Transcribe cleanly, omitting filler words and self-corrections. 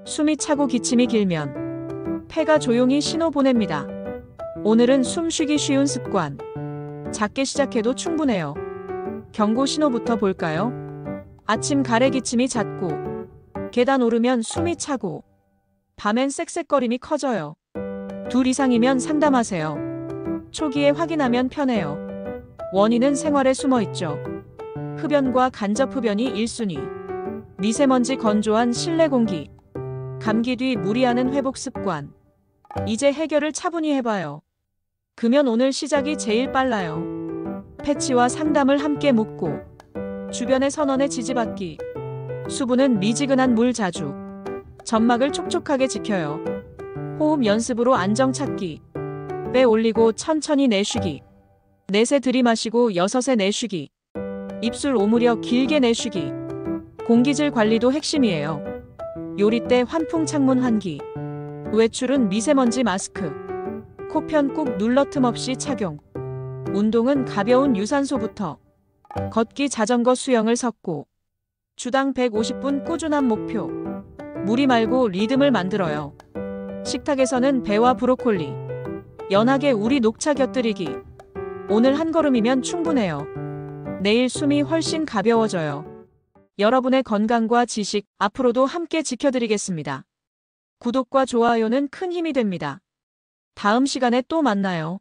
숨이 차고 기침이 길면 폐가 조용히 신호 보냅니다. 오늘은 숨쉬기 쉬운 습관. 작게 시작해도 충분해요. 경고 신호부터 볼까요? 아침 가래 기침이 잦고, 계단 오르면 숨이 차고, 밤엔 쌕쌕거림이 커져요. 2 이상이면 상담하세요. 초기에 확인하면 편해요. 원인은 생활에 숨어 있죠. 흡연과 간접 흡연이 1순위. 미세먼지 건조한 실내 공기. 감기 뒤 무리하는 회복 습관. 이제 해결을 차분히 해봐요. 금연 오늘 시작이 제일 빨라요. 패치와 상담을 함께 묻고, 주변의 선언에 지지받기. 수분은 미지근한 물 자주. 점막을 촉촉하게 지켜요. 호흡 연습으로 안정 찾기. 배 올리고 천천히 내쉬기. 4세 들이마시고 6세 내쉬기. 입술 오므려 길게 내쉬기. 공기질 관리도 핵심이에요. 요리 때 환풍 창문 환기. 외출은 미세먼지 마스크. 코편 꾹 눌러 틈 없이 착용. 운동은 가벼운 유산소부터. 걷기 자전거 수영을 섞고. 주당 150분 꾸준한 목표. 무리 말고 리듬을 만들어요. 식탁에서는 배와 브로콜리. 연하게 우리 녹차 곁들이기. 오늘 한 걸음이면 충분해요. 내일 숨이 훨씬 가벼워져요. 여러분의 건강과 지식 앞으로도 함께 지켜드리겠습니다. 구독과 좋아요는 큰 힘이 됩니다. 다음 시간에 또 만나요.